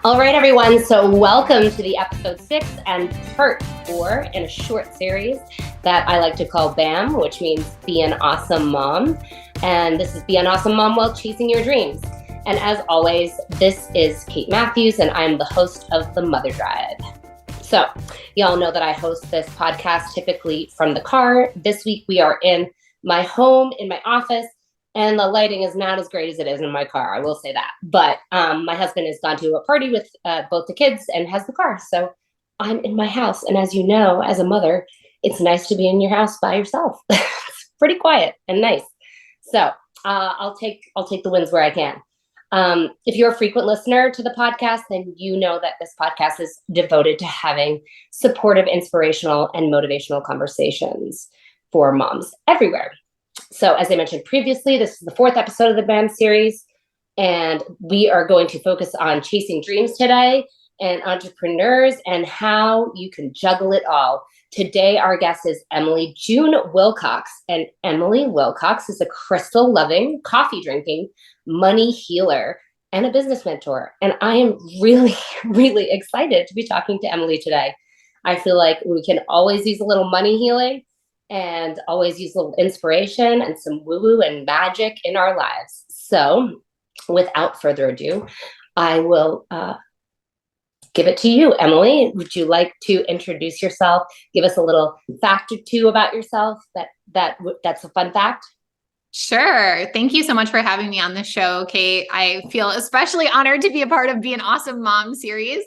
All right, everyone. So welcome to the episode 6 and part 4 in a short series that I like to call BAM, which means Be an Awesome Mom. And this is Be an Awesome Mom While Chasing Your Dreams. And as always, this is Kate Matthews, and I'm the host of the Mother Drive. So y'all know that I host this podcast typically from the car. This week we are in my home, in my office, and the lighting is not as great as it is in my car. I will say that. But my husband has gone to a party with both the kids and has the car. So I'm in my house. And as you know, as a mother, it's nice to be in your house by yourself. It's pretty quiet and nice. So I'll take the wins where I can. If you're a frequent listener to the podcast, then you know that this podcast is devoted to having supportive, inspirational, and motivational conversations for moms everywhere. So as I mentioned previously, this is the 4th episode of the BAM series, and we are going to focus on chasing dreams today and entrepreneurs and how you can juggle it all. Today, our guest is June Wilcox, and Emily Wilcox is a crystal-loving, coffee-drinking, money healer and a business mentor. And I am really, really excited to be talking to Emily today. I feel like we can always use a little money healing and always use a little inspiration and some woo-woo and magic in our lives. So without further ado, I will give it to you, Emily. Would you like to introduce yourself? Give us a little fact or two about yourself. That's a fun fact. Sure. Thank you so much for having me on the show, Kate. I feel especially honored to be a part of Be an Awesome Mom series.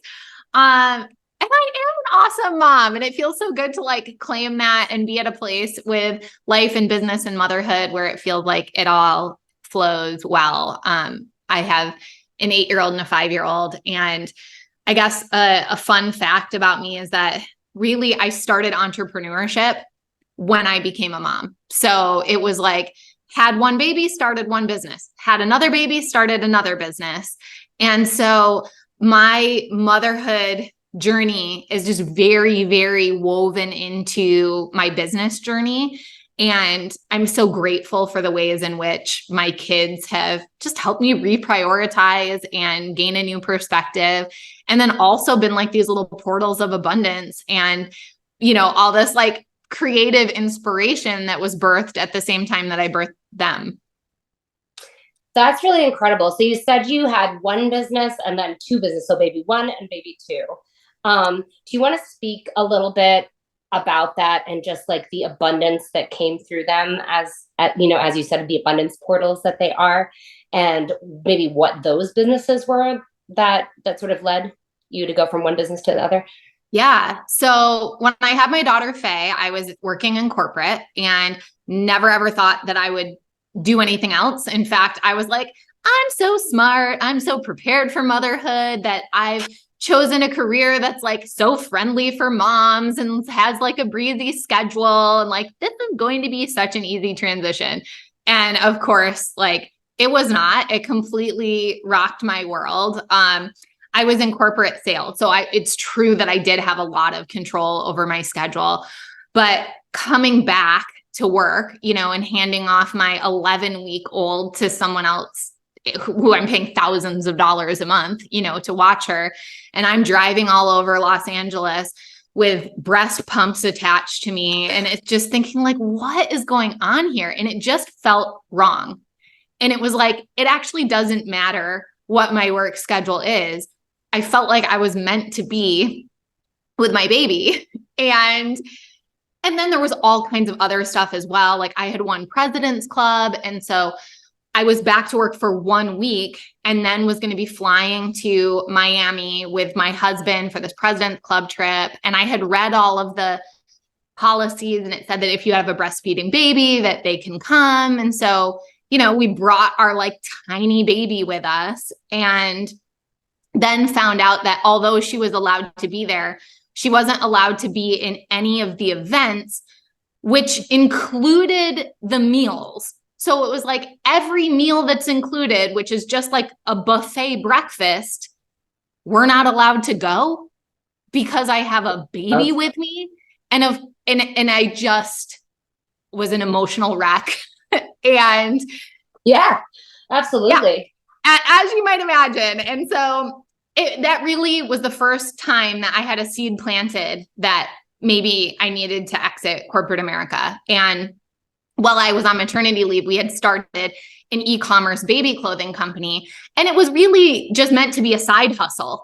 And I am an awesome mom, and it feels so good to claim that and be at a place with life and business and motherhood where it feels like it all flows well. I have an 8-year-old and a 5-year-old, and I guess a fun fact about me is that really I started entrepreneurship when I became a mom. So it was had one baby, started one business, had another baby, started another business. And so my motherhood journey is just very, very woven into my business journey. And I'm so grateful for the ways in which my kids have just helped me reprioritize and gain a new perspective. And then also been these little portals of abundance and, all this creative inspiration that was birthed at the same time that I birthed them. That's really incredible. So you said you had one business and then 2 businesses, so baby 1 and baby 2. Do you want to speak a little bit about that and just the abundance that came through them as you said, the abundance portals that they are, and maybe what those businesses were that sort of led you to go from one business to the other? Yeah. So when I had my daughter, Faye, I was working in corporate and never, ever thought that I would do anything else. In fact, I was like, I'm so smart. I'm so prepared for motherhood that I've chosen a career that's so friendly for moms and has a breezy schedule. And this is going to be such an easy transition. And of course, it was not. It completely rocked my world. I was in corporate sales. So it's true that I did have a lot of control over my schedule, but coming back to work, and handing off my 11-week-old to someone else who I'm paying thousands of dollars a month, to watch her. And I'm driving all over Los Angeles with breast pumps attached to me. And it's just thinking what is going on here? And it just felt wrong. And it was it actually doesn't matter what my work schedule is. I felt like I was meant to be with my baby. And then there was all kinds of other stuff as well. I had won President's Club. And so I was back to work for 1 week and then was going to be flying to Miami with my husband for this President's Club trip. And I had read all of the policies, and it said that if you have a breastfeeding baby that they can come. And so, we brought our tiny baby with us, and then found out that although she was allowed to be there, she wasn't allowed to be in any of the events, which included the meals. So it was every meal that's included, which is just a buffet breakfast, we're not allowed to go because I have a baby with me. And I just was an emotional wreck. And yeah, absolutely. as you might imagine. And so that really was the first time that I had a seed planted that maybe I needed to exit corporate America. And while I was on maternity leave, we had started an e-commerce baby clothing company, and it was really just meant to be a side hustle.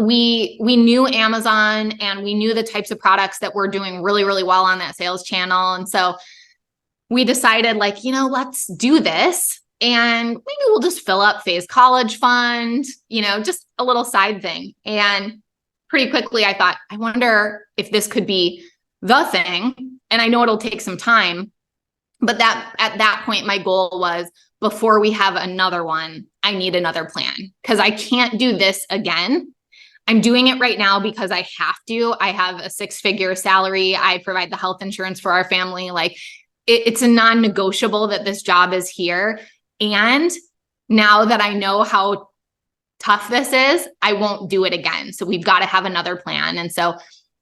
We knew Amazon, and we knew the types of products that were doing really, really well on that sales channel. And so we decided, like, let's do this, and maybe we'll just fill up Faye's college fund, just a little side thing. And pretty quickly I thought, I wonder if this could be the thing. And I know it'll take some time, but at that point, my goal was, before we have another one, I need another plan, because I can't do this again. I'm doing it right now because I have to. I have a 6-figure salary. I provide the health insurance for our family. Like, it's a non-negotiable that this job is here. And now that I know how tough this is, I won't do it again. So we've got to have another plan. And so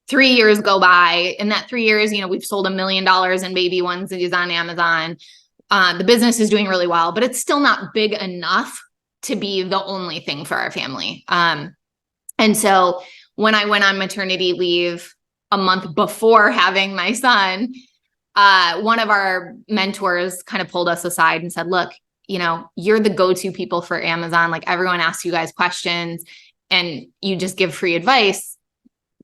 3 years go by. In that 3 years, we've sold $1 million in baby onesies on Amazon. The business is doing really well, but it's still not big enough to be the only thing for our family. And so when I went on maternity leave a month before having my son, one of our mentors kind of pulled us aside and said, look, you're the go-to people for Amazon. Like, everyone asks you guys questions and you just give free advice.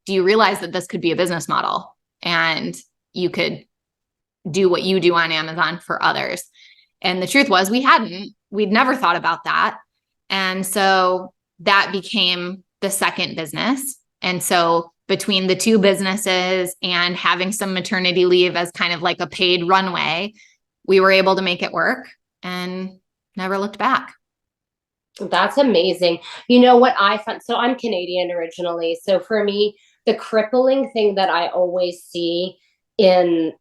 Do you realize that this could be a business model, and you could do what you do on Amazon for others? And the truth was, we'd never thought about that. And so that became the second business. And so between the two businesses and having some maternity leave as kind of like a paid runway, we were able to make it work and never looked back. That's amazing. You know what I found? So I'm Canadian originally. So for me, the crippling thing that I always see in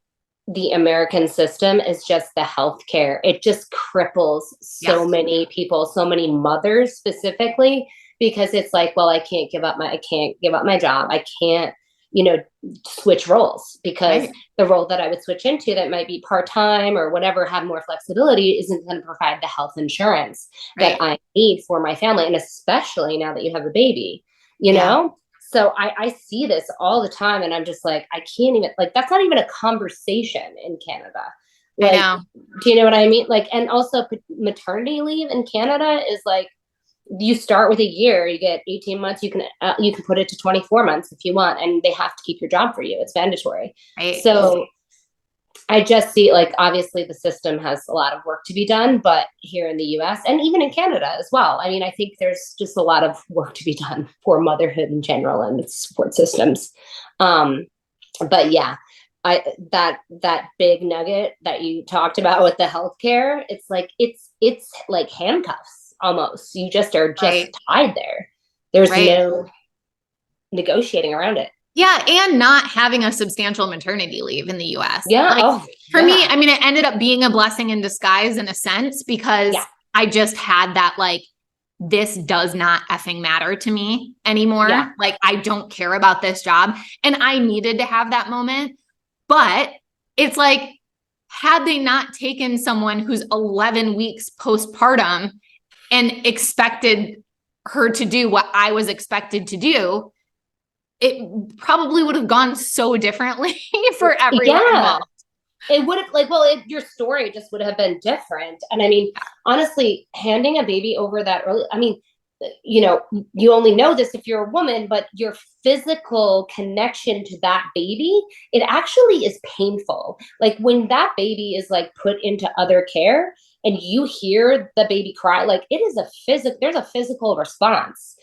the American system is just the healthcare. It just cripples so many people, so many mothers specifically, because it's like, well, I can't give up my job. I can't, switch roles, because the role that I would switch into that might be part-time or whatever, have more flexibility, isn't going to provide the health insurance that I need for my family. And especially now that you have a baby, know? So I see this all the time, and I'm just like, I can't even, like, that's not even a conversation in Canada. Like, I know. Do you know what I mean? Like, and also maternity leave in Canada is like, you start with a year, you get 18 months, you can put it to 24 months if you want, and they have to keep your job for you. It's mandatory. Right. So I just see, like, obviously the system has a lot of work to be done, but here in the US and even in Canada as well, I mean, I think there's just a lot of work to be done for motherhood in general and its support systems. But yeah, that big nugget that you talked about with the healthcare, it's like handcuffs almost. You just are just tied there. There's no negotiating around it. Yeah. And not having a substantial maternity leave in the US. Yeah. For me, I mean, it ended up being a blessing in disguise in a sense, because I just had that, like, this does not effing matter to me anymore. Yeah. Like, I don't care about this job. And I needed to have that moment. But it's like, had they not taken someone who's 11 weeks postpartum and expected her to do what I was expected to do, it probably would have gone so differently for everyone involved. It would have, your story just would have been different. And I mean, honestly, handing a baby over that early, I mean, you only know this if you're a woman, but your physical connection to that baby, it actually is painful. Like, when that baby is, like, put into other care and you hear the baby cry, like, it is there's a physical response.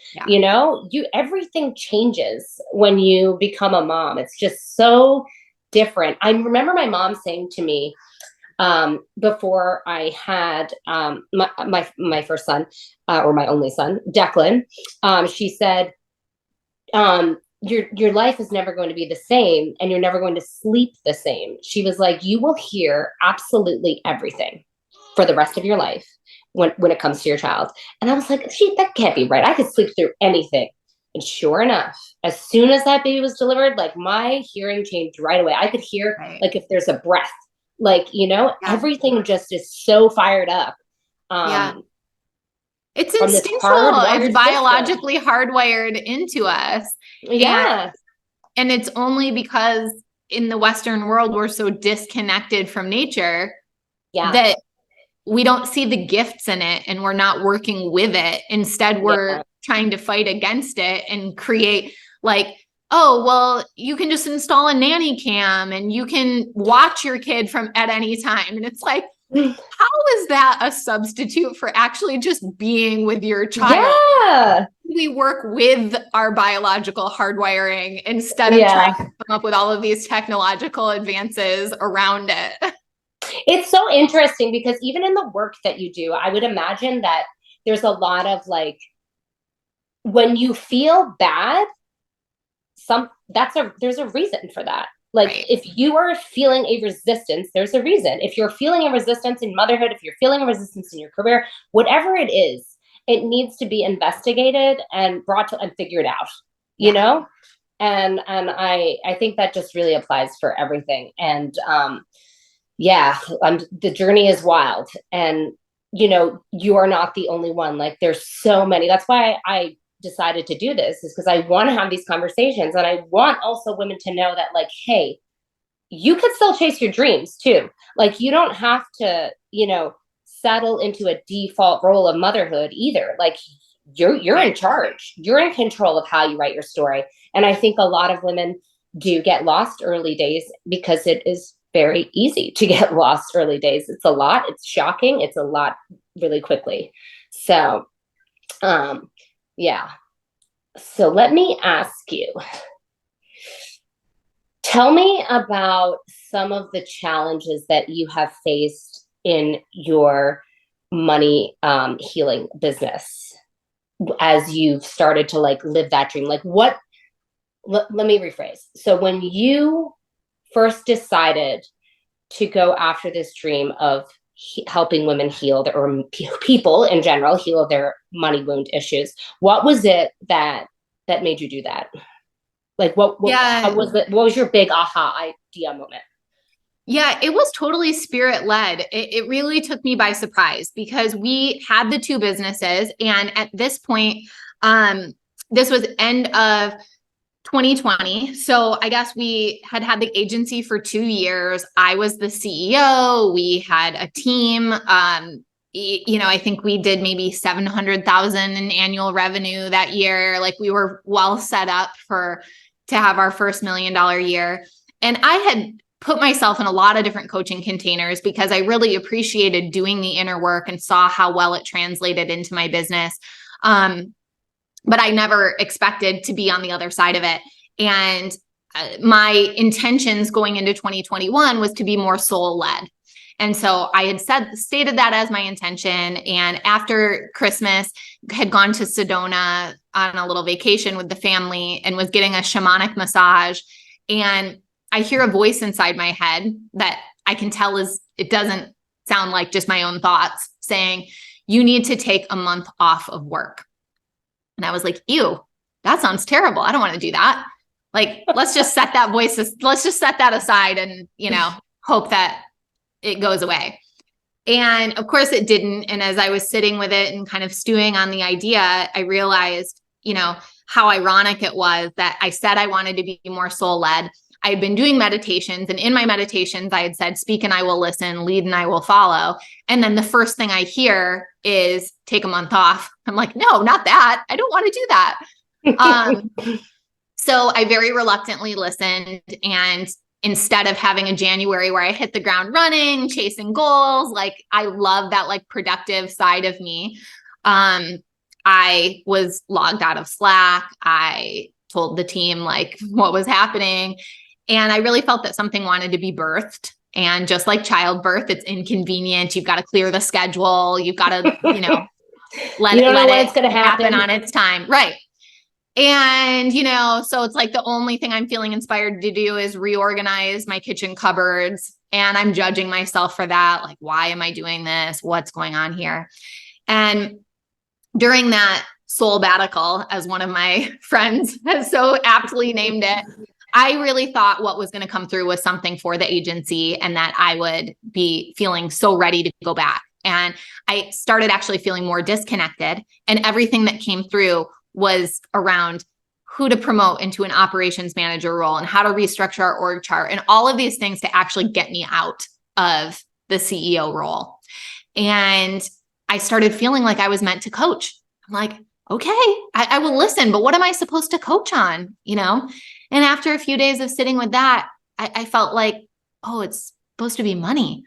Everything changes when you become a mom. It's just so different. I remember my mom saying to me, before I had my first son, or my only son, Declan, she said, your life is never going to be the same, and you're never going to sleep the same. She was like, you will hear absolutely everything for the rest of your life when it comes to your child. And I was like, that can't be right. I could sleep through anything. And sure enough, as soon as that baby was delivered, like, my hearing changed right away. I could hear, like, if there's a breath, like, everything just is so fired up. It's from this instinctual. hardwired It's system. biologically hardwired into us. Yeah. And it's only because in the Western world, we're so disconnected from nature that we don't see the gifts in it and we're not working with it. Instead, we're trying to fight against it and create like, oh, well, you can just install a nanny cam and you can watch your kid from at any time. And it's like, how is that a substitute for actually just being with your child? Yeah. We work with our biological hardwiring instead of trying to come up with all of these technological advances around it. It's so interesting because even in the work that you do, I would imagine that there's a lot of like, when you feel bad, there's a reason for that. Like if you are feeling a resistance, there's a reason. If you're feeling a resistance in motherhood, if you're feeling a resistance in your career, whatever it is, it needs to be investigated and brought to and figured out, you know? And I think that just really applies for everything. And the journey is wild. And, you know, you are not the only one. Like there's so many. That's why I decided to do this, is because I want to have these conversations. And I want also women to know that like, hey, you could still chase your dreams too. Like you don't have to, you know, settle into a default role of motherhood either. Like you're in charge. You're in control of how you write your story. And I think a lot of women do get lost early days because it is very easy to get lost early days. It's a lot. It's shocking. It's a lot really quickly. So, So let me ask you, tell me about some of the challenges that you have faced in your money healing business as you've started to like live that dream. Like what, let me rephrase. So when you first decided to go after this dream of helping women heal or people in general heal their money wound issues, what was it that made you do that? Like what was your big aha idea moment? Yeah, it was totally spirit led. It really took me by surprise because we had the two businesses. And at this point, this was end of 2020. So I guess we had the agency for 2 years. I was the CEO. We had a team. You know, I think we did maybe 700,000 in annual revenue that year. Like we were well set up to have our first $1 million year. And I had put myself in a lot of different coaching containers because I really appreciated doing the inner work and saw how well it translated into my business. But I never expected to be on the other side of it. And my intentions going into 2021 was to be more soul led. And so I had stated that as my intention. And after Christmas, had gone to Sedona on a little vacation with the family and was getting a shamanic massage. And I hear a voice inside my head that I can tell it doesn't sound like just my own thoughts saying, you need to take a month off of work. And I was like, ew, that sounds terrible. I don't want to do that. Like, let's just set that aside and, you know, hope that it goes away. And of course it didn't. And as I was sitting with it and kind of stewing on the idea, I realized, you know, how ironic it was that I said I wanted to be more soul led. I had been doing meditations, and in my meditations, I had said, speak and I will listen, lead and I will follow. And then the first thing I hear is take a month off. I'm like, no, not that. I don't want to do that. So I very reluctantly listened. And instead of having a January where I hit the ground running, chasing goals, like I love that like productive side of me. I was logged out of Slack. I told the team like what was happening. And I really felt that something wanted to be birthed. And just like childbirth, it's inconvenient. You've got to clear the schedule. You've got to, you know, let it happen on its time. Right. And, you know, so it's like the only thing I'm feeling inspired to do is reorganize my kitchen cupboards. And I'm judging myself for that. Like, why am I doing this? What's going on here? And during that soul sabbatical, as one of my friends has so aptly named it, I really thought what was going to come through was something for the agency and that I would be feeling so ready to go back. And I started actually feeling more disconnected. And everything that came through was around who to promote into an operations manager role and how to restructure our org chart and all of these things to actually get me out of the CEO role. And I started feeling like I was meant to coach. I'm like, okay, I will listen, but what am I supposed to coach on? And after a few days of sitting with that, I felt like, oh, it's supposed to be money.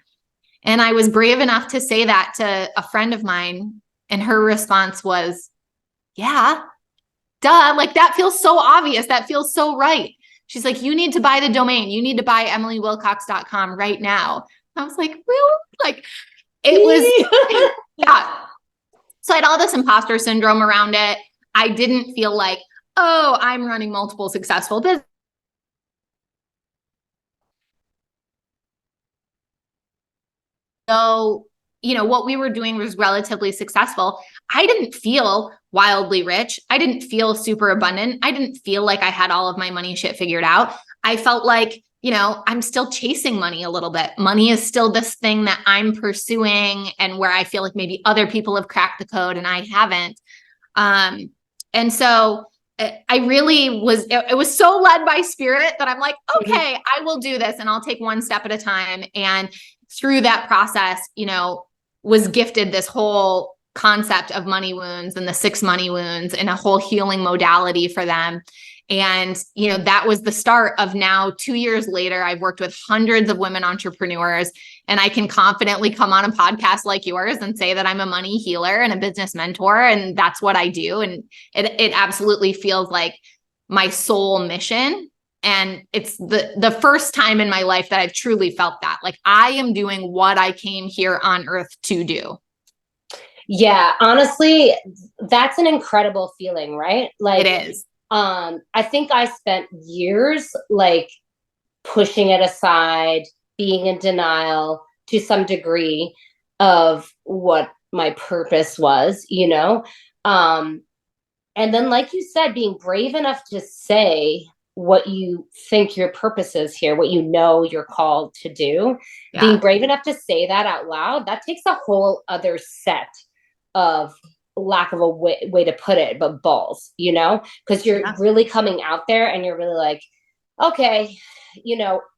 And I was brave enough to say that to a friend of mine. And her response was, yeah, duh. Like, that feels so obvious. That feels so right. She's like, you need to buy the domain. You need to buy emilywilcox.com right now. I was like, really? Like, it was, yeah. So I had all this imposter syndrome around it. I didn't feel like, oh, I'm running multiple successful businesses. So, what we were doing was relatively successful. I didn't feel wildly rich. I didn't feel super abundant. I didn't feel like I had all of my money shit figured out. I felt like, I'm still chasing money a little bit. Money is still this thing that I'm pursuing and where I feel like maybe other people have cracked the code and I haven't. And so I really was, it was so led by spirit that I'm like, okay, I will do this and I'll take one step at a time. And through that process, was gifted this whole concept of money wounds and the 6 money wounds and a whole healing modality for them. And, that was the start of now 2 years later, I've worked with hundreds of women entrepreneurs, and I can confidently come on a podcast like yours and say that I'm a money healer and a business mentor. And that's what I do. And it absolutely feels like my soul mission. And it's the first time in my life that I've truly felt that, like, I am doing what I came here on earth to do. Yeah, honestly, that's an incredible feeling, right? Like, it is. I think I spent years like pushing it aside, being in denial to some degree of what my purpose was, and then, like you said, being brave enough to say what you think your purpose is here, what you're called to do, being brave enough to say that out loud, that takes a whole other set of, lack of a way to put it, but balls, because you're really coming out there and you're really like, okay,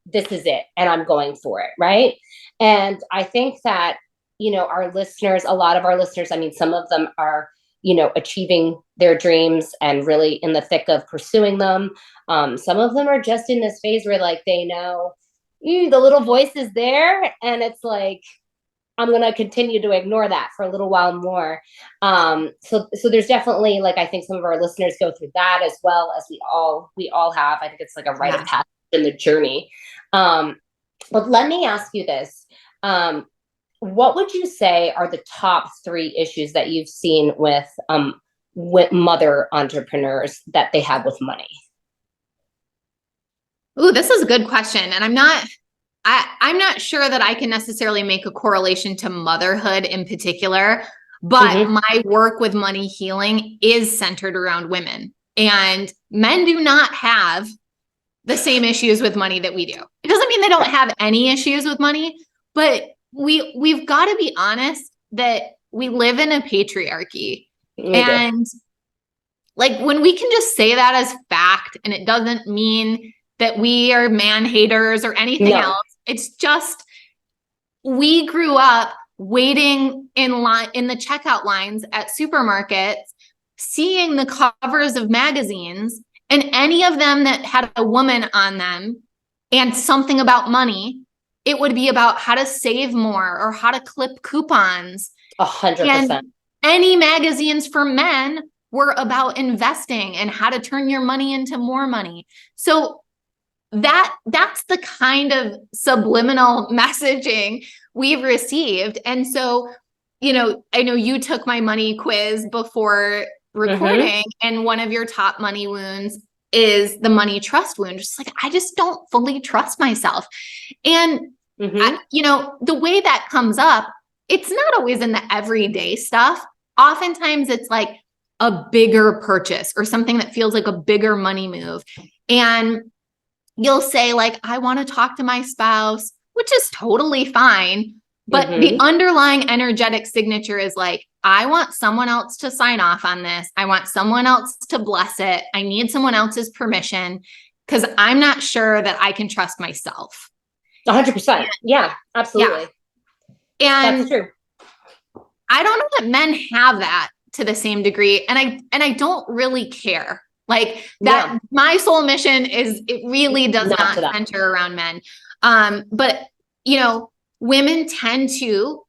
this is it. And I'm going for it. Right. And I think that, our listeners, a lot of our listeners, I mean, some of them are, achieving their dreams and really in the thick of pursuing them. Some of them are just in this phase where like, they know the little voice is there. And it's like, I'm going to continue to ignore that for a little while more. So there's definitely, like, I think some of our listeners go through that as well as we all have. I think it's like a rite of passage in the journey. But let me ask you this. What would you say are the top 3 issues that you've seen with mother entrepreneurs that they have with money? Ooh, this is a good question. And I'm not sure that I can necessarily make a correlation to motherhood in particular, but my work with money healing is centered around women, and men do not have the same issues with money that we do. It doesn't mean they don't have any issues with money, but we've got to be honest that we live in a patriarchy. And like, when we can just say that as fact, and it doesn't mean that we are man haters or anything else. It's just, we grew up waiting in line in the checkout lines at supermarkets, seeing the covers of magazines, and any of them that had a woman on them and something about money, it would be about how to save more or how to clip coupons. 100%. And any magazines for men were about investing and how to turn your money into more money. So that's the kind of subliminal messaging we've received. And so, I know you took my money quiz before recording, and one of your top money wounds is the money trust wound. Just like, I just don't fully trust myself. And, the way that comes up, it's not always in the everyday stuff. Oftentimes it's like a bigger purchase or something that feels like a bigger money move. And you'll say like, I want to talk to my spouse, which is totally fine. But the underlying energetic signature is like, I want someone else to sign off on this. I want someone else to bless it. I need someone else's permission because I'm not sure that I can trust myself. 100%. Yeah, absolutely. Yeah. And that's true. I don't know that men have that to the same degree. And I don't really care. Like that, my soul mission is, it really does not center around men. But you know, women tend to,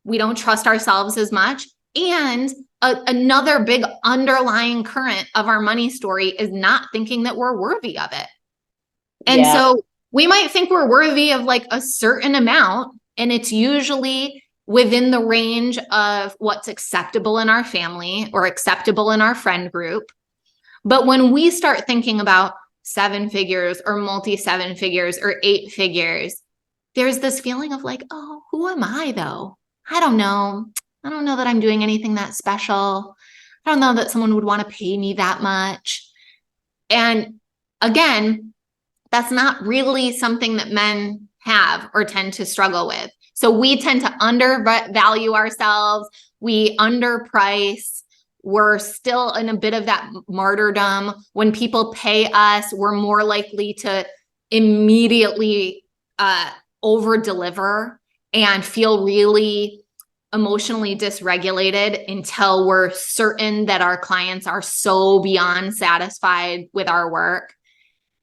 we don't trust ourselves as much. And another big underlying current of our money story is not thinking that we're worthy of it. And so we might think we're worthy of like a certain amount, and it's usually within the range of what's acceptable in our family or acceptable in our friend group. But when we start thinking about 7 figures or multi 7 figures or 8 figures, there's this feeling of like, oh, who am I though? I don't know. I don't know that I'm doing anything that special. I don't know that someone would want to pay me that much. And again, that's not really something that men have or tend to struggle with. So we tend to undervalue ourselves. We underprice. We're still in a bit of that martyrdom. When people pay us, we're more likely to immediately over deliver and feel really emotionally dysregulated until we're certain that our clients are so beyond satisfied with our work.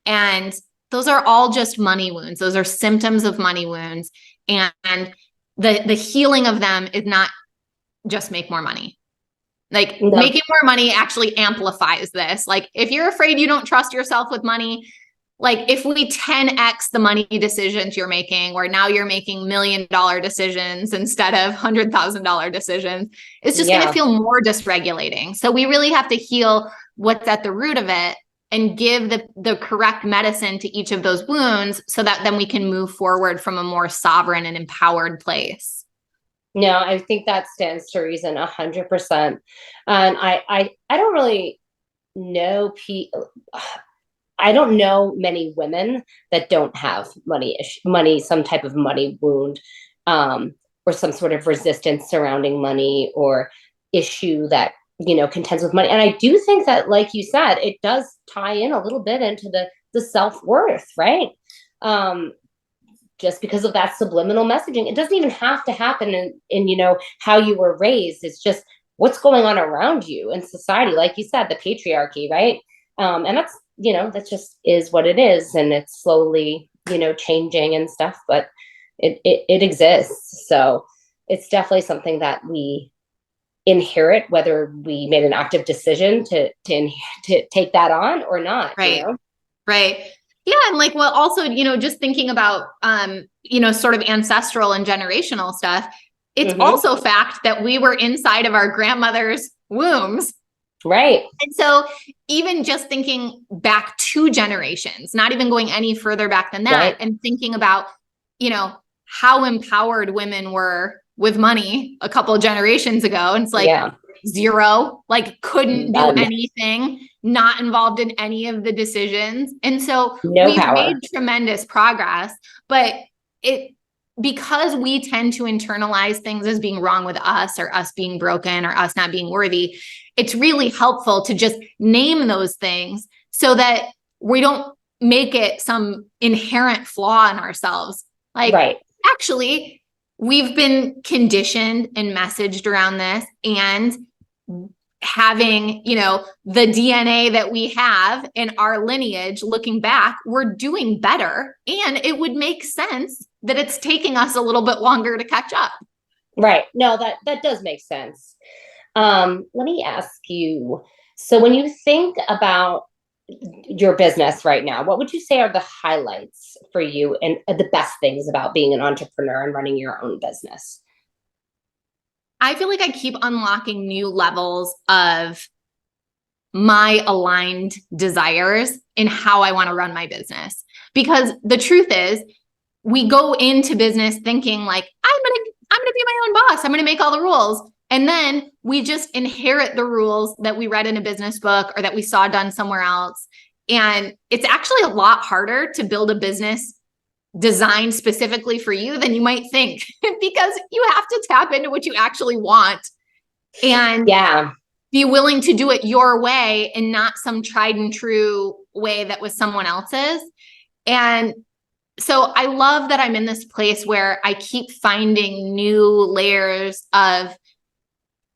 And those are all just money wounds. Those are symptoms of money wounds. And the healing of them is not just make more money. Like making more money actually amplifies this. Like if you're afraid you don't trust yourself with money, like if we 10x the money decisions you're making, or now you're making $1 million decisions instead of $100,000 decisions, it's just going to feel more dysregulating. So we really have to heal what's at the root of it and give the correct medicine to each of those wounds so that then we can move forward from a more sovereign and empowered place. No, I think that stands to reason 100%. And I don't really know I don't know many women that don't have money, some type of money wound, or some sort of resistance surrounding money or issue that, contends with money. And I do think that, like you said, it does tie in a little bit into the self-worth, right? Just because of that subliminal messaging. It doesn't even have to happen in how you were raised. It's just what's going on around you in society. Like you said, the patriarchy, right? And that's, that just is what it is. And it's slowly, changing and stuff, but it exists. So it's definitely something that we inherit, whether we made an active decision to take that on or not. Right. Right. Yeah. And like, well, also, just thinking about, sort of ancestral and generational stuff, it's also fact that we were inside of our grandmother's wombs. Right. And so even just thinking back 2 generations, not even going any further back than that, and thinking about, how empowered women were with money a couple of generations ago. And it's like 0, like couldn't do anything, not involved in any of the decisions. And so we've made tremendous progress, but because we tend to internalize things as being wrong with us or us being broken or us not being worthy, it's really helpful to just name those things so that we don't make it some inherent flaw in ourselves. Like, actually, we've been conditioned and messaged around this, and having, the DNA that we have in our lineage, looking back, we're doing better. And it would make sense that it's taking us a little bit longer to catch up. Right. No, that does make sense. Let me ask you, so when you think about your business right now, what would you say are the highlights for you and the best things about being an entrepreneur and running your own business? I feel like I keep unlocking new levels of my aligned desires in how I want to run my business. Because the truth is, we go into business thinking like, I'm going to be my own boss. I'm going to make all the rules. And then we just inherit the rules that we read in a business book or that we saw done somewhere else. And it's actually a lot harder to build a business designed specifically for you, then you might think because you have to tap into what you actually want and be willing to do it your way and not some tried and true way that was someone else's. And so I love that I'm in this place where I keep finding new layers of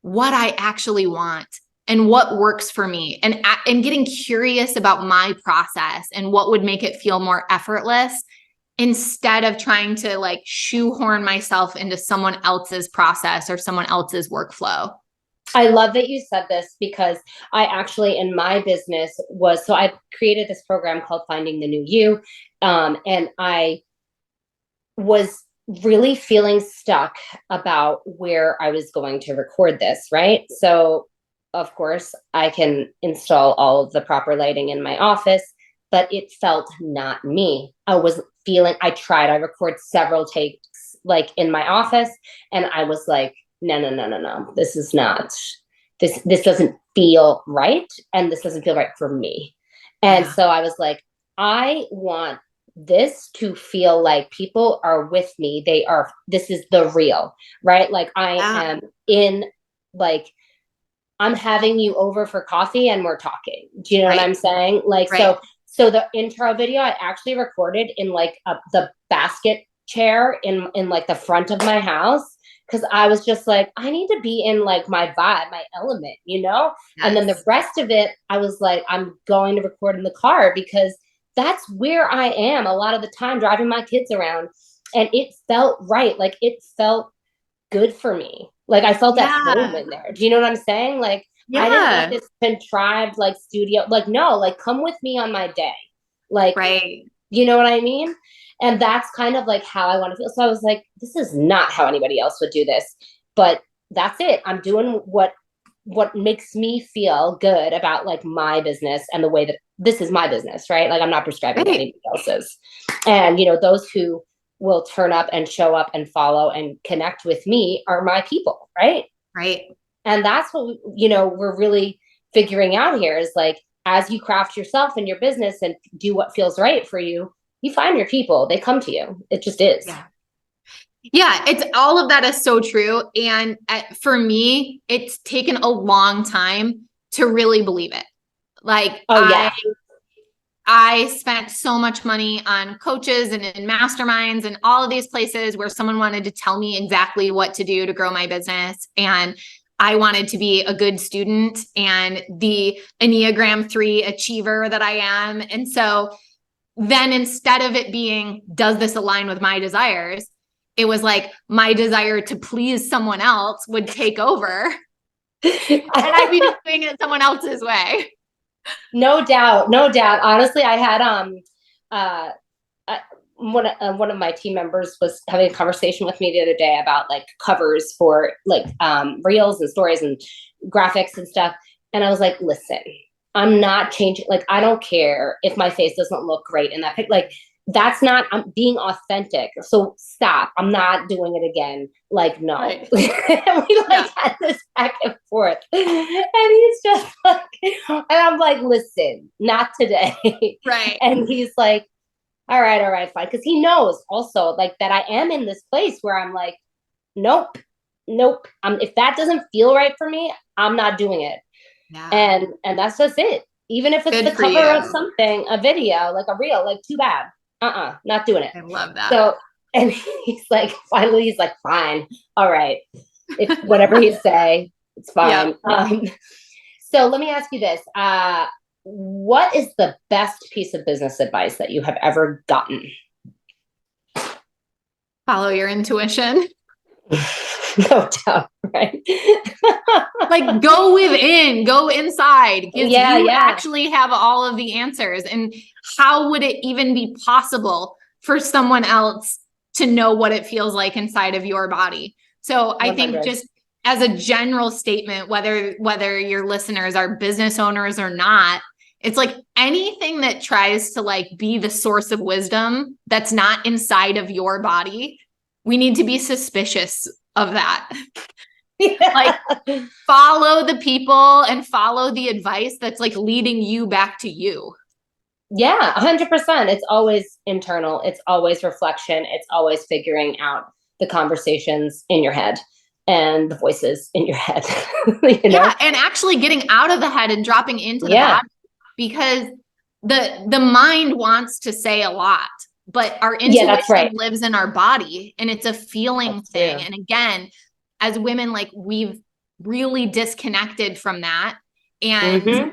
what I actually want and what works for me, and getting curious about my process and what would make it feel more effortless instead of trying to like shoehorn myself into someone else's process or someone else's workflow. I love that you said this, because I actually, in my business so I created this program called Finding the New You. And I was really feeling stuck about where I was going to record this, right? So of course I can install all of the proper lighting in my office, but it felt not me. I record several takes like in my office, and I was like, no. This is not, this doesn't feel right. And this doesn't feel right for me. And so I was like, I want this to feel like people are with me. This is the real, right? Like I am in, like, I'm having you over for coffee and we're talking. Do you know what I'm saying? Like, so the intro video I actually recorded in like the basket chair in like the front of my house. Cause I was just like, I need to be in like my vibe, my element, you know? Yes. And then the rest of it, I was like, I'm going to record in the car, because that's where I am a lot of the time, driving my kids around. And it felt right. Like it felt good for me. Like I felt that home in there. Do you know what I'm saying? Like I didn't want this contrived like studio. Like, no, like come with me on my day. Like, you know what I mean? And that's kind of like how I want to feel. So I was like, this is not how anybody else would do this, but that's it. I'm doing what makes me feel good about like my business and the way that this is my business, right? Like I'm not prescribing anybody else's. And, you know, those who will turn up and show up and follow and connect with me are my people, right? Right. And that's what, you know, we're really figuring out here is like, as you craft yourself and your business and do what feels right for you, you find your people, they come to you. It just is. Yeah, it's all of that is so true. And for me, it's taken a long time to really believe it. Like, I spent so much money on coaches and in masterminds and all of these places where someone wanted to tell me exactly what to do to grow my business. And I wanted to be a good student and the Enneagram 3 achiever that I am. And so then instead of it being, does this align with my desires? It was like my desire to please someone else would take over and I'd be doing it someone else's way. No doubt. Honestly, I had one of my team members was having a conversation with me the other day about like covers for like reels and stories and graphics and stuff. And I was like, listen, I'm not changing. Like, I don't care if my face doesn't look great in that pic. Like, that's not, I'm being authentic. So stop. I'm not doing it again. Like, no. Right. We had this back and forth. And he's just like, and I'm like, listen, not today. Right. And he's like, all right, fine. Because he knows also like that I am in this place where I'm like, nope. If that doesn't feel right for me, I'm not doing it. Yeah. And that's just it. Even if it's good the cover of something, a video, like a reel, like too bad. Not doing it. I love that. So, and he's like, finally, he's like, fine. All right. If whatever he say, it's fine. So let me ask you this. What is the best piece of business advice that you have ever gotten? Follow your intuition. No doubt, right? Like go within, go inside. You actually have all of the answers. And how would it even be possible for someone else to know what it feels like inside of your body? So 100. I think just as a general statement, whether your listeners are business owners or not, it's like anything that tries to like be the source of wisdom that's not inside of your body, we need to be suspicious of that. Like follow the people and follow the advice that's like leading you back to you. Yeah, 100%. It's always internal. It's always reflection. It's always figuring out the conversations in your head and the voices in your head, you know? Yeah. And actually getting out of the head and dropping into the Yeah. body, because the mind wants to say a lot, but our Yeah, that's intuition right. lives in our body, and it's a feeling That's thing. true. And again, as women, like, we've really disconnected from that. And Mm-hmm.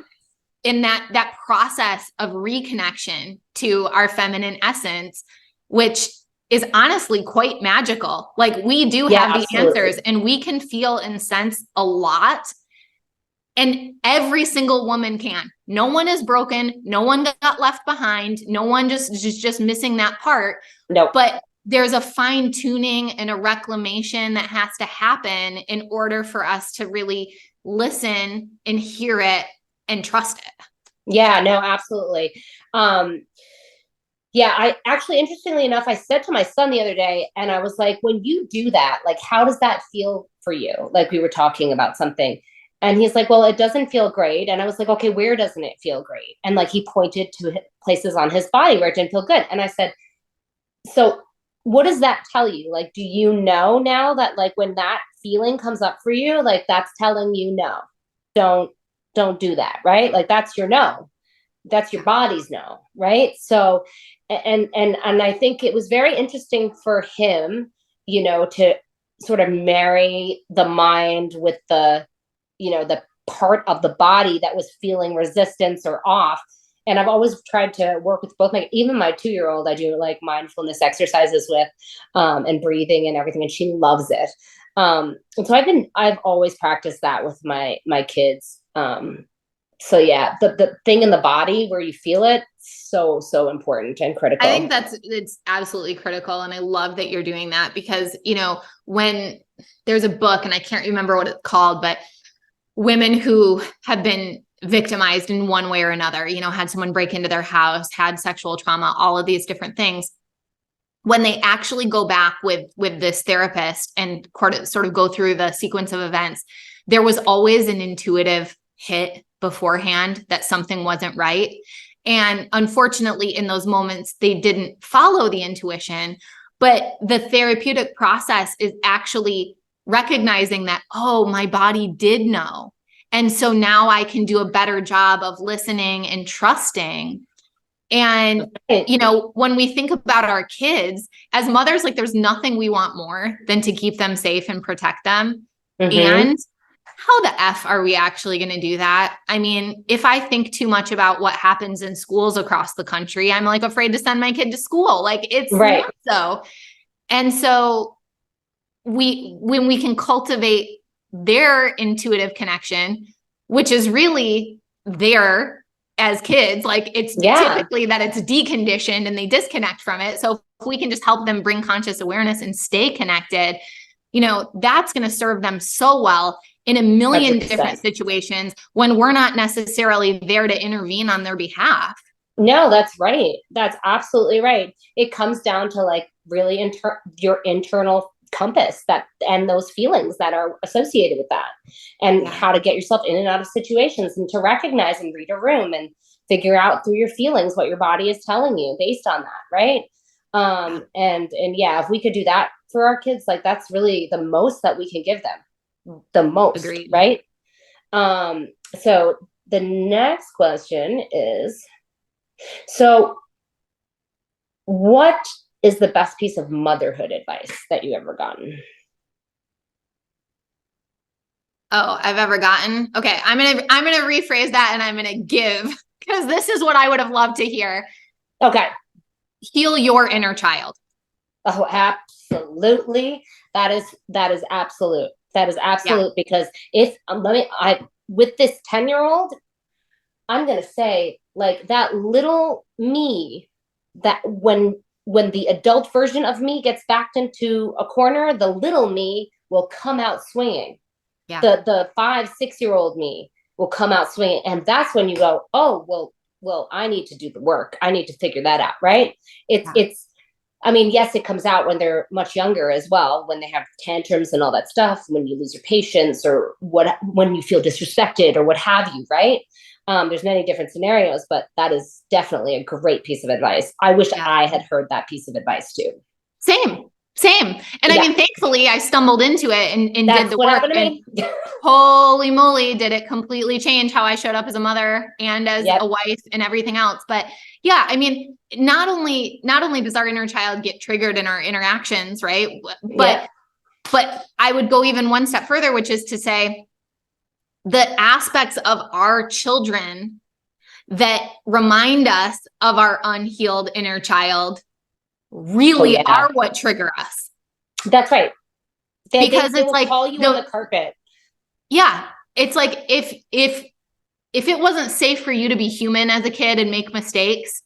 in that process of reconnection to our feminine essence, which is honestly quite magical. Like, we do Yeah, have the answers, absolutely. and we can feel and sense a lot. And every single woman can. No one is broken. No one got left behind. No one just missing that part. Nope. But there's a fine tuning and a reclamation that has to happen in order for us to really listen and hear it and trust it. Yeah, no, absolutely. Um, yeah, I actually, interestingly enough, I said to my son the other day, and I was like, when you do that, like, how does that feel for you? Like, we were talking about something. And he's like, well, it doesn't feel great. And I was like, okay, where doesn't it feel great? And like, he pointed to places on his body where it didn't feel good. And I said, so what does that tell you? Like, do you know now that, like, when that feeling comes up for you, like, that's telling you no, don't don't do that, right? Like, that's your no, that's your body's no, right? So, and I think it was very interesting for him, to sort of marry the mind with the part of the body that was feeling resistance or off. And I've always tried to work with both even my 2-year-old, I do like mindfulness exercises with, and breathing and everything, and she loves it. And so I've always practiced that with my kids. So yeah, the thing in the body where you feel it, so important and I think critical. it's absolutely critical. And I love that you're doing that, because, when there's a book, and I can't remember what it's called, but women who have been victimized in one way or another, had someone break into their house, had sexual trauma, all of these different things. When they actually go back with this therapist and sort of go through the sequence of events, there was always an intuitive hit beforehand that something wasn't right. And unfortunately, in those moments, they didn't follow the intuition. But the therapeutic process is actually recognizing that, oh, my body did know. And so now I can do a better job of listening and trusting. And, when we think about our kids as mothers, like, there's nothing we want more than to keep them safe and protect them. Mm-hmm. And how the F are we actually going to do that? I mean, if I think too much about what happens in schools across the country, I'm like afraid to send my kid to school. Like, it's Right. not so. And so when we can cultivate their intuitive connection, which is really there as kids, like, it's typically that it's deconditioned and they disconnect from it. So if we can just help them bring conscious awareness and stay connected, that's going to serve them so well in a million 100%. different situations when we're not necessarily there to intervene on their behalf. No, that's right. That's absolutely right. It comes down to, like, really your internal compass, and those feelings that are associated with that, and how to get yourself in and out of situations, and to recognize and read a room and figure out through your feelings what your body is telling you based on that, right? And yeah, if we could do that for our kids, like, that's really the most that we can give them, the most. Agreed. Right? So the next question is, so what is the best piece of motherhood advice that you ever gotten? Oh, I've ever gotten. Okay, I'm gonna rephrase that, and I'm gonna give, because this is what I would have loved to hear. Okay. Heal your inner child. Oh, absolutely. That is absolute. That is absolute. Yeah. Because with this 10-year-old, I'm gonna say, like, that little me, that when the adult version of me gets backed into a corner, the little me will come out swinging. Yeah. The 5-6-year-old me will come out swinging, and that's when you go, oh, well, I need to do the work. I need to figure that out, right? It's. I mean, yes, it comes out when they're much younger as well, when they have tantrums and all that stuff, when you lose your patience, or when you feel disrespected, or what have you, right? There's many different scenarios, but that is definitely a great piece of advice. I wish I had heard that piece of advice too. Same. And I mean, thankfully I stumbled into it and did the what work. Happened to me. Holy moly, did it completely change how I showed up as a mother and as a wife and everything else. But yeah, I mean, not only does our inner child get triggered in our interactions, right? But I would go even one step further, which is to say the aspects of our children that remind us of our unhealed inner child really are what trigger us. That's right. Because they it's like call you on the carpet. Yeah. It's like, if it wasn't safe for you to be human as a kid and make mistakes,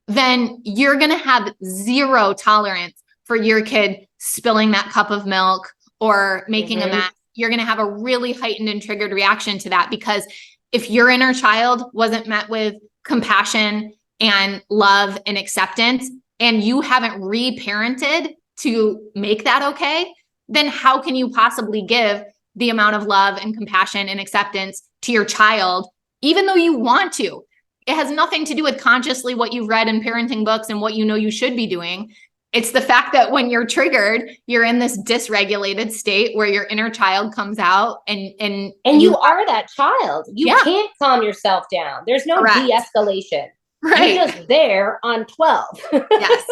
then you're going to have zero tolerance for your kid spilling that cup of milk or making a mess. You're going to have a really heightened and triggered reaction to that, because if your inner child wasn't met with compassion and love and acceptance, and you haven't reparented to make that okay, then how can you possibly give the amount of love and compassion and acceptance to your child, even though you want to? It has nothing to do with consciously what you've read in parenting books and what you know you should be doing. It's the fact that when you're triggered, you're in this dysregulated state where your inner child comes out and you are that child. You can't calm yourself down. There's no de-escalation. Right. You're just there on 12. Yes.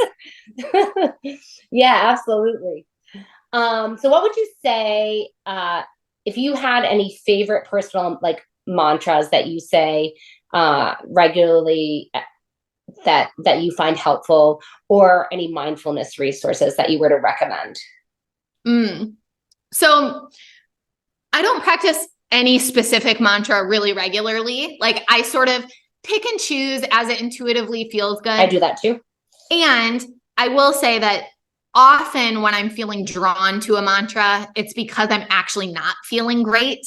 Yeah, absolutely. So what would you say, if you had any favorite personal like mantras that you say regularly that you find helpful, or any mindfulness resources that you were to recommend? So I don't practice any specific mantra really regularly. Like, I sort of pick and choose as it intuitively feels good. I do that too. And I will say that often when I'm feeling drawn to a mantra, it's because I'm actually not feeling great.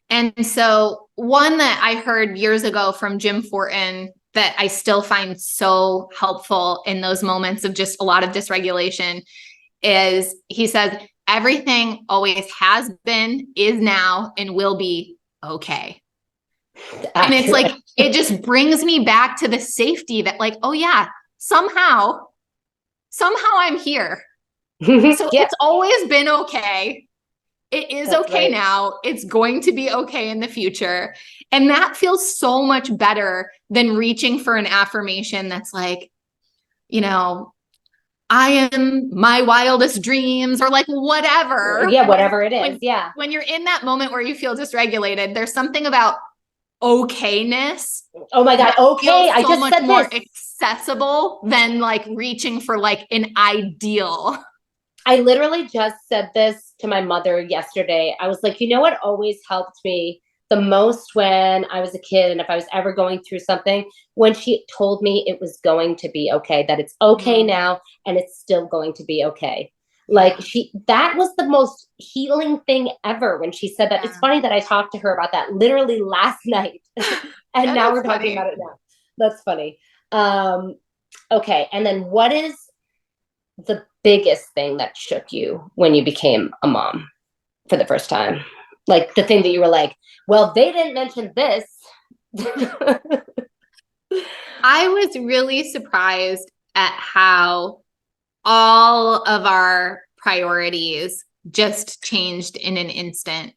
And so one that I heard years ago from Jim Fortin that I still find so helpful in those moments of just a lot of dysregulation is, he says, everything always has been, is now, and will be okay. And it's like, it just brings me back to the safety that, like, oh yeah, somehow I'm here. So it's always been okay. It is okay now. It's going to be okay in the future. And that feels so much better than reaching for an affirmation that's like, you know, I am my wildest dreams, or like whatever. Yeah, whatever it is. When you're in that moment where you feel dysregulated, there's something about okayness. Oh my God. Okay. I just said more accessible than like reaching for like an ideal. I literally just said this to my mother yesterday. I was like, you know what always helped me the most when I was a kid, and if I was ever going through something, when she told me it was going to be okay, that it's okay now and it's still going to be okay. Like, that was the most healing thing ever when she said that. It's funny that I talked to her about that literally last night and now we're talking about it now. That's funny. Okay. And then what is the biggest thing that shook you when you became a mom for the first time? Like the thing that you were like, well, they didn't mention this. I was really surprised at how all of our priorities just changed in an instant.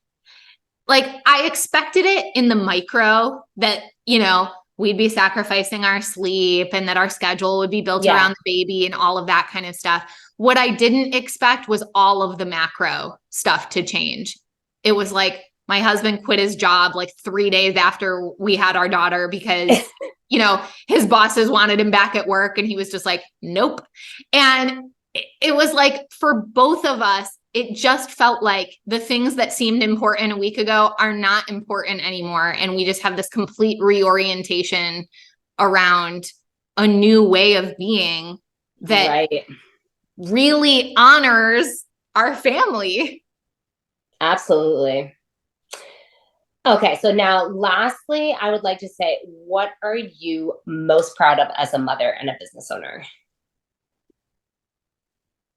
Like, I expected it in the micro that, you know, we'd be sacrificing our sleep and that our schedule would be built around the baby and all of that kind of stuff. What I didn't expect was all of the macro stuff to change. It was like, my husband quit his job like 3 days after we had our daughter because, you know, his bosses wanted him back at work, and he was just like, nope. And it was like, for both of us, it just felt like the things that seemed important a week ago are not important anymore. And we just have this complete reorientation around a new way of being that really honors our family. Absolutely. Okay. So now lastly, I would like to say, what are you most proud of as a mother and a business owner?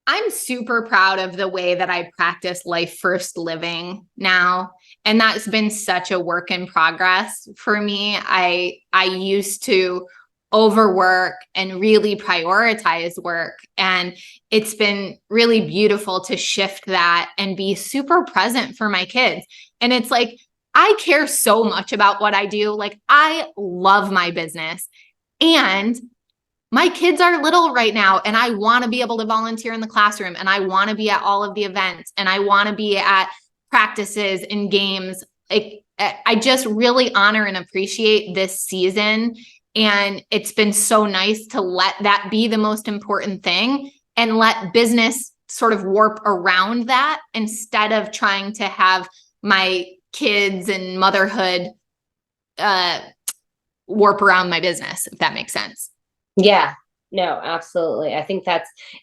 I'm super proud of the way that I practice life first living now. And that's been such a work in progress for me. I used to overwork and really prioritize work. And it's been really beautiful to shift that and be super present for my kids. And it's like, I care so much about what I do. Like, I love my business. And my kids are little right now, and I want to be able to volunteer in the classroom, and I want to be at all of the events, and I want to be at practices and games. I just really honor and appreciate this season. And it's been so nice to let that be the most important thing and let business sort of warp around that instead of trying to have my kids and motherhood warp around my business, if that makes sense. Yeah, no, absolutely. I think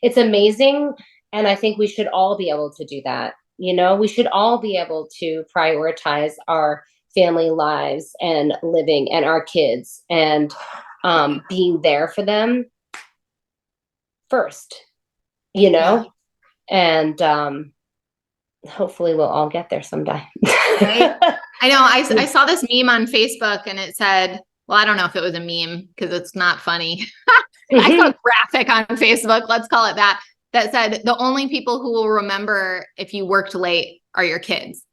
it's amazing. And I think we should all be able to do that. We should all be able to prioritize our family lives and living and our kids and being there for them first, Yeah. and hopefully we'll all get there someday. Right? I know. I saw this meme on Facebook and it said, well, I don't know if it was a meme because it's not funny. I saw a graphic on Facebook, let's call it that said, the only people who will remember if you worked late are your kids.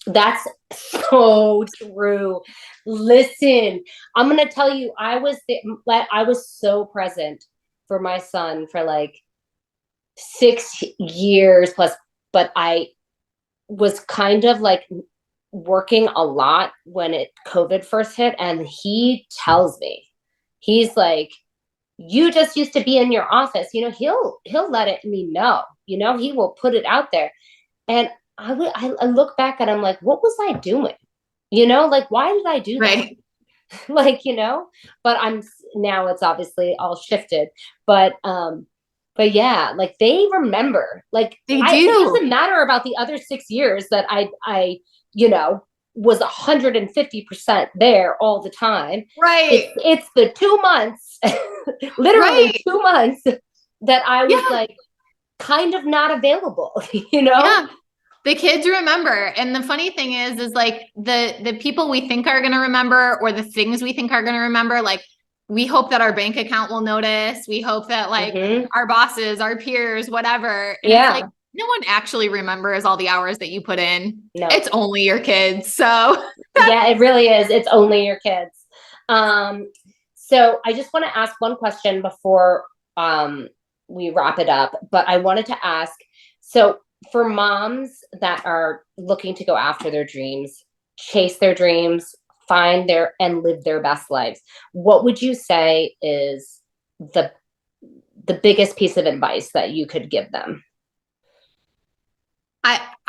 That's so true. Listen, I'm going to tell you, I was so present for my son for like 6 years plus, but I was kind of like working a lot when COVID first hit. And he tells me, he's like, you just used to be in your office, he'll let me know, he will put it out there. And I look back and I'm like, what was I doing? Like, why did I do that? Like, but now it's obviously all shifted, but yeah, like they remember, like they do. It doesn't matter about the other 6 years that I was 150% there all the time. Right. It's the 2 months, literally 2 months that I was like kind of not available, Yeah. The kids remember. And the funny thing is like the people we think are going to remember, or the things we think are going to remember, like we hope that our bank account will notice. We hope that like our bosses, our peers, whatever. And it's like, no one actually remembers all the hours that you put in. No. It's only your kids. So yeah, it really is. It's only your kids. So I just want to ask one question before we wrap it up, but I wanted to ask, so for moms that are looking to go after their dreams, chase their dreams, find and live their best lives, what would you say is the biggest piece of advice that you could give them?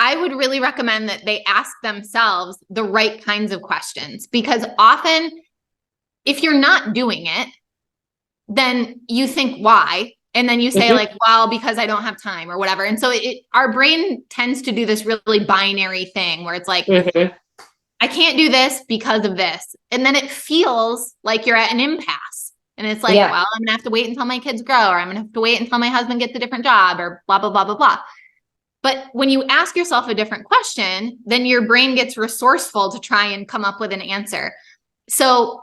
I would really recommend that they ask themselves the right kinds of questions, because often if you're not doing it, then you think why? And then you say like, well, because I don't have time or whatever. And so our brain tends to do this really binary thing where it's like, I can't do this because of this. And then it feels like you're at an impasse. And it's like, well, I'm gonna have to wait until my kids grow, or I'm gonna have to wait until my husband gets a different job, or blah, blah, blah, blah, blah. But when you ask yourself a different question, then your brain gets resourceful to try and come up with an answer. So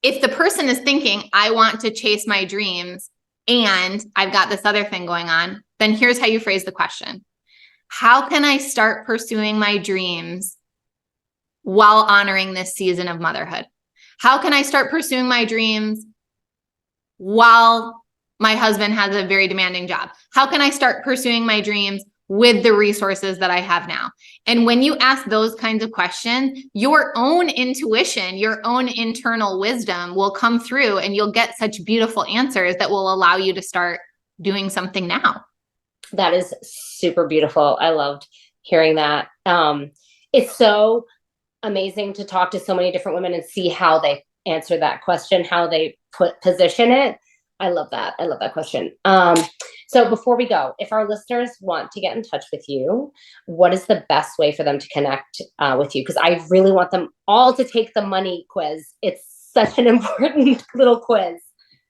if the person is thinking, I want to chase my dreams and I've got this other thing going on, then here's how you phrase the question. How can I start pursuing my dreams while honoring this season of motherhood? How can I start pursuing my dreams while my husband has a very demanding job? How can I start pursuing my dreams with the resources that I have now? And when you ask those kinds of questions, your own intuition, your own internal wisdom will come through, and you'll get such beautiful answers that will allow you to start doing something now. That is super beautiful. I loved hearing that. It's so amazing to talk to so many different women and see how they answer that question, how they position it. I love that. I love that question. So before we go, if our listeners want to get in touch with you, what is the best way for them to connect with you? Because I really want them all to take the money quiz. It's such an important little quiz.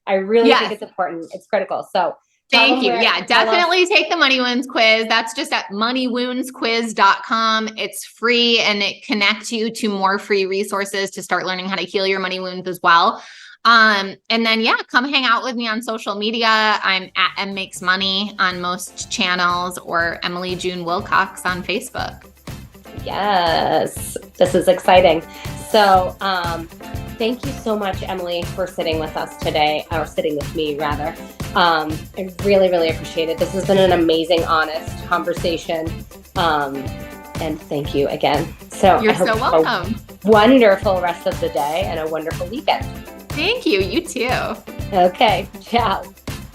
I really think it's important. It's critical. So Thank you. Yeah, definitely take the Money Wounds quiz. That's just at moneywoundsquiz.com. It's free and it connects you to more free resources to start learning how to heal your money wounds as well. And then, yeah, come hang out with me on social media. I'm at M Makes Money on most channels, or Emily June Wilcox on Facebook. Yes, this is exciting. So, thank you so much, Emily, for sitting with us today, or sitting with me rather. I really, really appreciate it. This has been an amazing, honest conversation. And thank you again. So you're so welcome. Wonderful rest of the day and a wonderful weekend. Thank you. You too. Okay. Ciao.